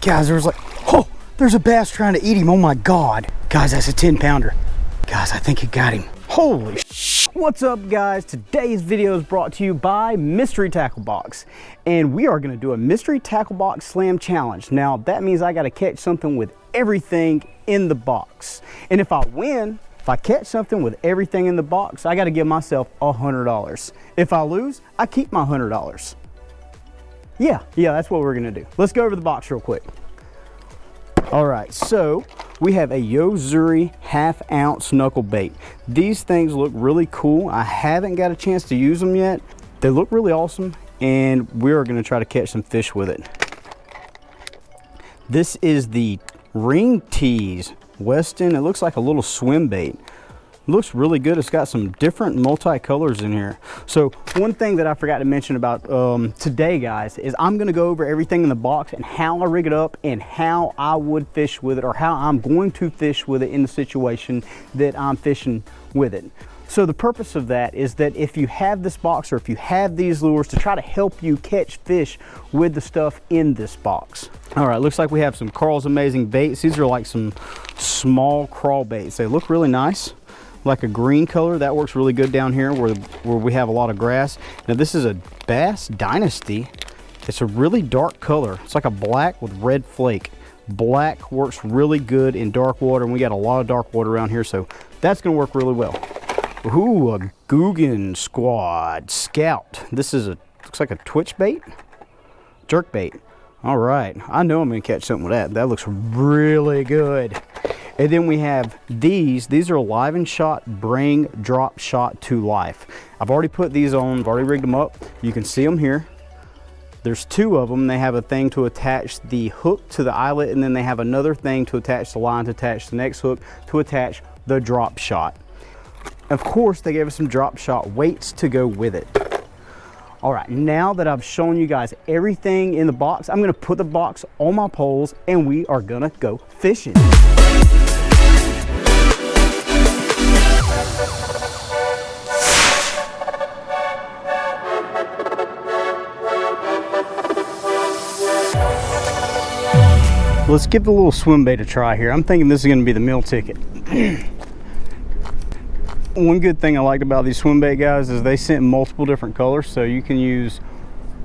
Guys, there's a bass trying to eat him. Oh my God. Guys, that's a 10-pounder. Guys, I think it got him. Holy sh! What's up, guys? Today's video is brought to you by Mystery Tackle Box. And we are gonna do a Mystery Tackle Box Slam Challenge. Now, that means I gotta catch something with everything in the box. And if I win, if I catch something with everything in the box, I gotta give myself $100. If I lose, I keep my $100. Yeah, that's what we're gonna do. Let's go over the box real quick. All right, so we have a Yo-Zuri half-ounce knuckle bait. These things look really cool. I haven't got a chance to use them yet. They look really awesome, and we're gonna try to catch some fish with it. This is the Ring Tease Weston. It looks like a little swim bait. Looks really good. It's got some different multi-colors in here. So one thing that I forgot to mention about today, guys, is I'm gonna go over everything in the box and how I rig it up and how I would fish with it, or how I'm going to fish with it in the situation that I'm fishing with it. So the purpose of that is that if you have this box, or if you have these lures, to try to help you catch fish with the stuff in this box. All right, looks like we have some Carl's Amazing Baits. These are like some small crawl baits. They look really nice. Like a green color, that works really good down here where we have a lot of grass. Now this is a Bass Dynasty. It's a really dark color. It's like a black with red flake. Black works really good in dark water, and we got a lot of dark water around here, so that's gonna work really well. Ooh, a Guggen Squad Scout. This is looks like a twitch bait? Jerkbait. All right, I know I'm gonna catch something with that. That looks really good. And then we have these are Live and Shot Bring Drop Shot to Life. I've already put these on, I've already rigged them up. You can see them here. There's two of them. They have a thing to attach the hook to the eyelet, and then they have another thing to attach the line, to attach the next hook, to attach the drop shot. Of course, they gave us some drop shot weights to go with it. All right, now that I've shown you guys everything in the box, I'm gonna put the box on my poles and we are gonna go fishing. Let's give the little swim bait a try here. I'm thinking this is gonna be the meal ticket. One good thing I liked about these swim bait, guys, is they sent multiple different colors, so you can use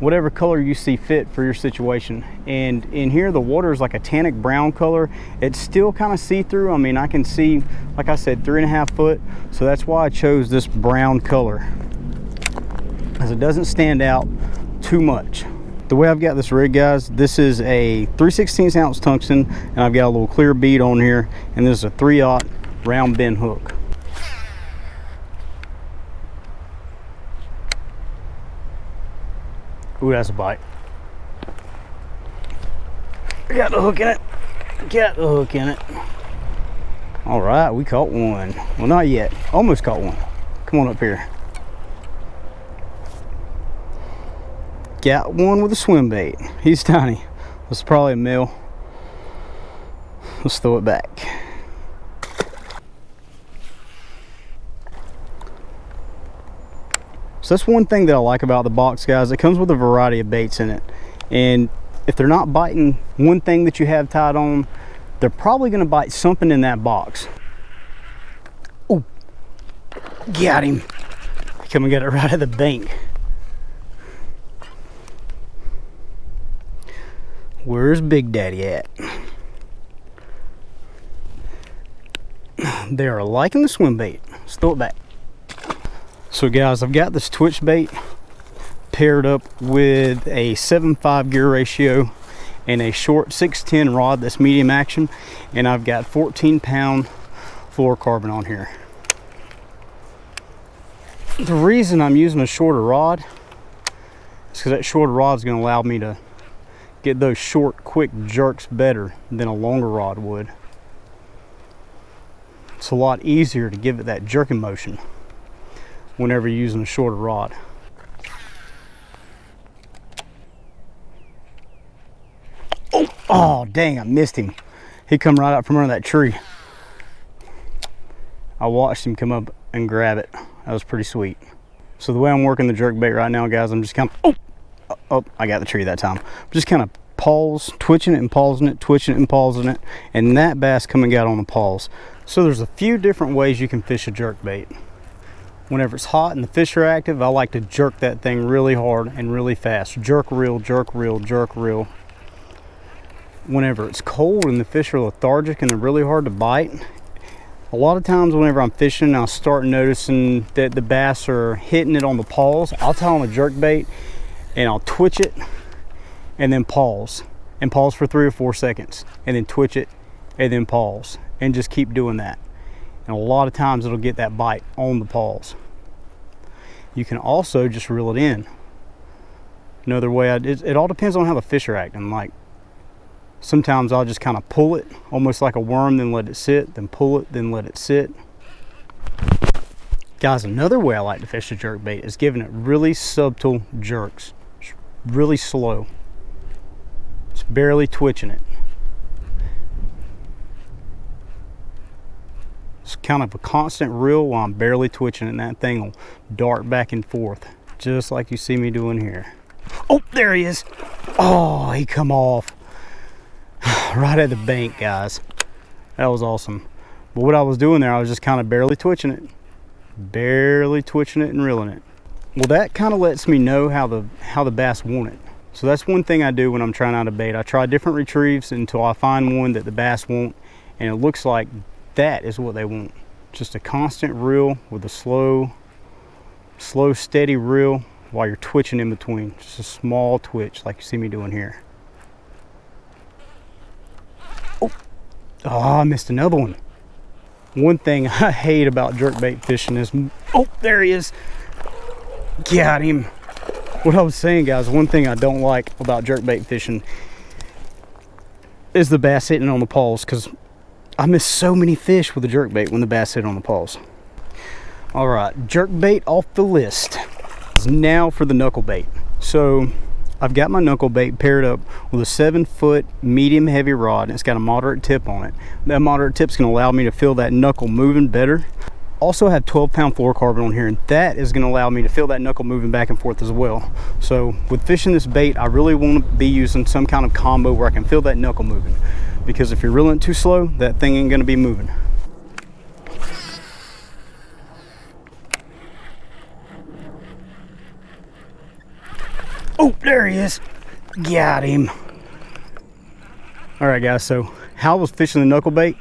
whatever color you see fit for your situation. And in here, the water is like a tannic brown color. It's still kind of see-through. I mean, I can see, like I said, 3.5 foot, so that's why I chose this brown color, as it doesn't stand out too much. The way I've got this rig, guys, this is a 3/16 ounce tungsten, and I've got a little clear bead on here, and this is a 3/0 round bend hook. Ooh, that's a bite. Got the hook in it. Got the hook in it. All right, we caught one. Well, not yet. Almost caught one. Come on up here. Got one with a swim bait. He's tiny. This is probably a male. Let's throw it back. So that's one thing that I like about the box, guys. It comes with a variety of baits in it. And if they're not biting one thing that you have tied on, they're probably gonna bite something in that box. Oh, got him. Come and get it right at the bank. Where's Big Daddy at? They are liking the swim bait. Let's throw it back. So guys, I've got this twitch bait paired up with a 7.5 gear ratio and a short 610 rod that's medium action, and I've got 14-pound fluorocarbon on here. The reason I'm using a shorter rod is because that shorter rod is going to allow me to get those short, quick jerks better than a longer rod would. It's a lot easier to give it that jerking motion whenever you're using a shorter rod. Oh, dang, I missed him. He come right out from under that tree. I watched him come up and grab it. That was pretty sweet. So the way I'm working the jerkbait right now, guys, I'm just kind of, oh, I got the tree that time. I'm just kind of pause, twitching it and pausing it, twitching it and pausing it, and that bass coming out on the pause. So there's a few different ways you can fish a jerkbait. Whenever it's hot and the fish are active, I like to jerk that thing really hard and really fast. Jerk reel, jerk reel, jerk reel. Whenever it's cold and the fish are lethargic and they're really hard to bite, a lot of times whenever I'm fishing, I'll start noticing that the bass are hitting it on the pause. I'll tie on a jerkbait and I'll twitch it and then pause for 3 or 4 seconds, and then twitch it and then pause, and just keep doing that. And a lot of times it'll get that bite on the pause. You can also just reel it in. Another way, it all depends on how the fish are acting. Like, sometimes I'll just kind of pull it, almost like a worm, then let it sit, then pull it, then let it sit. Guys, another way I like to fish a jerkbait is giving it really subtle jerks. Really slow. Just barely twitching it. It's kind of a constant reel while I'm barely twitching it, and that thing will dart back and forth, just like you see me doing here. Oh, there he is. Oh, he come off. Right at the bank, guys. That was awesome. But what I was doing there, I was just kind of barely twitching it. Barely twitching it and reeling it. Well, that kind of lets me know how the bass want it. So that's one thing I do when I'm trying out a bait. I try different retrieves until I find one that the bass want, and it looks like that is what they want. Just a constant reel with a slow, steady reel while you're twitching in between. Just a small twitch like you see me doing here. Oh, I missed another one. One thing I hate about jerkbait fishing is, oh, there he is. Got him. What I was saying, guys, one thing I don't like about jerkbait fishing is the bass hitting on the pause, because I miss so many fish with a jerkbait when the bass hit on the pause. All right, jerkbait off the list. Now for the knucklebait. So I've got my knucklebait paired up with a 7-foot medium heavy rod, and it's got a moderate tip on it. That moderate tip's going to allow me to feel that knuckle moving better. Also have 12-pound fluorocarbon on here, and that is going to allow me to feel that knuckle moving back and forth as well. So with fishing this bait, I really want to be using some kind of combo where I can feel that knuckle moving, because if you're reeling too slow, that thing ain't going to be moving. Oh, there he is. Got him. All right, guys, so how I was fishing the knucklebait,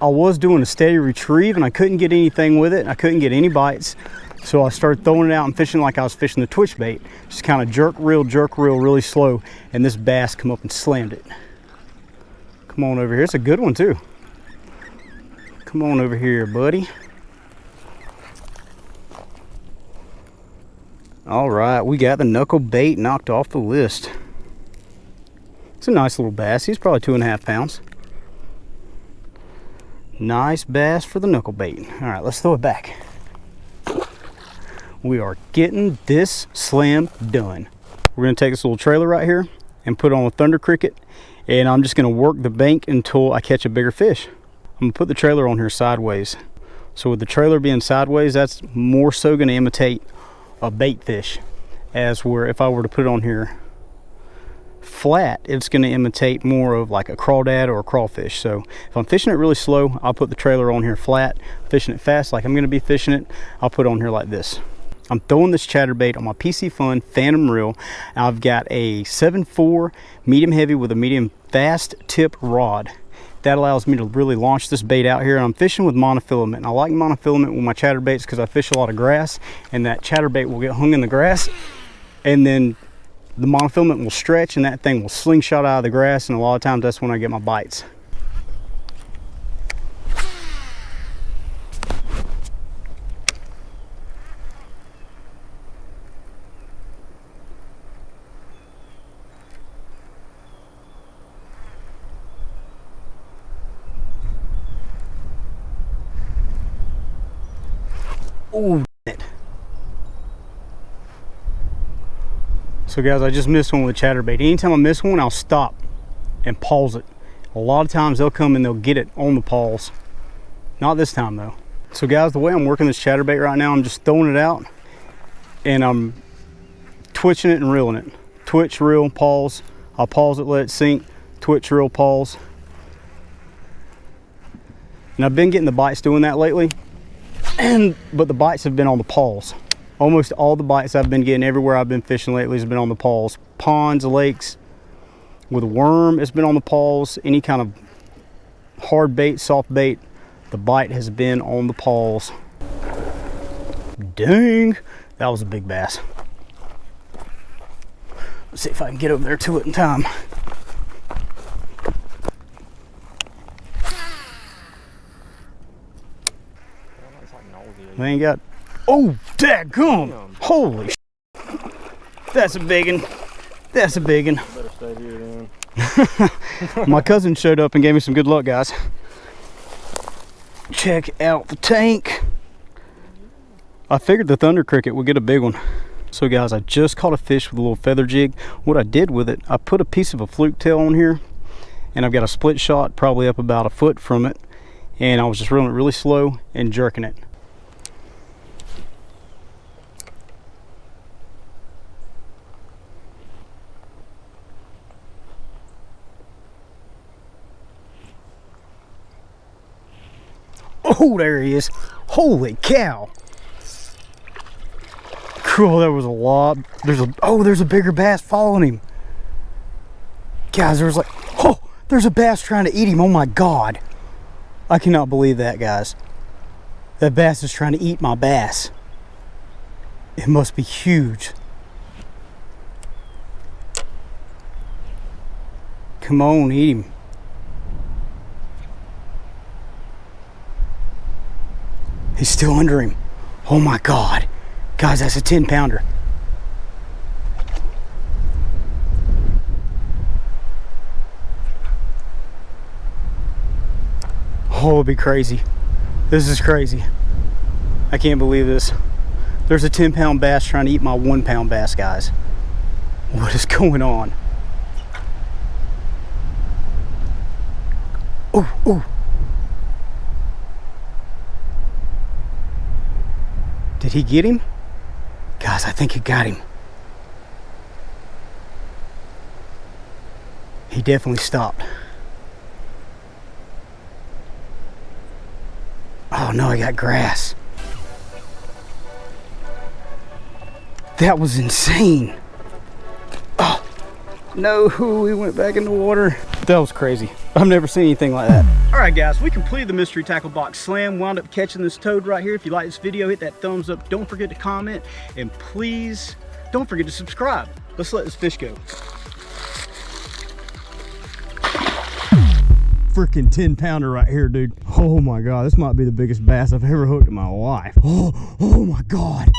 I was doing a steady retrieve and I couldn't get anything with it. I couldn't get any bites. So I started throwing it out and fishing like I was fishing the twitch bait. Just kind of jerk reel really slow, and this bass come up and slammed it. Come on over here. It's a good one too. Come on over here, buddy. All right, we got the knucklebait knocked off the list. It's a nice little bass. He's probably 2.5 pounds. Nice bass for the knucklebait. All right, let's throw it back. We are getting this slam done. We're gonna take this little trailer right here and put it on a thunder cricket, and I'm just gonna work the bank until I catch a bigger fish. I'm gonna put the trailer on here sideways. So with the trailer being sideways, that's more so gonna imitate a bait fish, as where if I were to put it on here flat, it's going to imitate more of like a crawdad or a crawfish. So if I'm fishing it really slow, I'll put the trailer on here flat. Fishing it fast like I'm going to be fishing it, I'll put it on here like this. I'm throwing this chatterbait on my PC Fun Phantom reel. I've got a 7.4 medium heavy with a medium fast tip rod. That allows me to really launch this bait out here. And I'm fishing with monofilament. And I like monofilament with my chatterbaits because I fish a lot of grass, and that chatterbait will get hung in the grass, and then the monofilament will stretch and that thing will slingshot out of the grass, and a lot of times that's when I get my bites. Oh, so guys, I just missed one with a chatterbait. Anytime I miss one, I'll stop and pause it. A lot of times they'll come and they'll get it on the pause. Not this time though. So guys, the way I'm working this chatterbait right now, I'm just throwing it out and I'm twitching it and reeling it. Twitch, reel, pause, I'll pause it, let it sink, twitch reel, pause. And I've been getting the bites doing that lately, but the bites have been on the pause. Almost all the bites I've been getting everywhere I've been fishing lately has been on the pause. Ponds, lakes, with a worm, it's been on the pause. Any kind of hard bait, soft bait, the bite has been on the pause. Dang, that was a big bass. Let's see if I can get over there to it in time. They ain't got, oh, daggum! Holy sh**. That's a big one. That's a big one. Better stay here then. My cousin showed up and gave me some good luck, guys. Check out the tank. I figured the thunder cricket would get a big one. So guys, I just caught a fish with a little feather jig. What I did with it, I put a piece of a fluke tail on here, and I've got a split shot probably up about a foot from it, and I was just reeling it really slow and jerking it. Oh, there he is. Holy cow. Cool, there was a lot. There's a bigger bass following him. Guys, there's a bass trying to eat him. Oh my God. I cannot believe that, guys. That bass is trying to eat my bass. It must be huge. Come on, eat him. He's still under him. Oh my God. Guys, that's a 10-pounder. Oh, it'd be crazy. This is crazy. I can't believe this. There's a 10-pound bass trying to eat my 1-pound bass, guys. What is going on? Oh, oh. Did he get him? Guys, I think he got him. He definitely stopped. Oh no, I got grass. That was insane. Oh, no, he went back in the water. That was crazy. I've never seen anything like that. All right, guys, we completed the mystery tackle box slam. Wound up catching this toad right here. If you like this video, hit that thumbs up. Don't forget to comment, and please don't forget to subscribe. Let's let this fish go. Freaking 10-pounder right here, dude. Oh my God, this might be the biggest bass I've ever hooked in my life. Oh my God.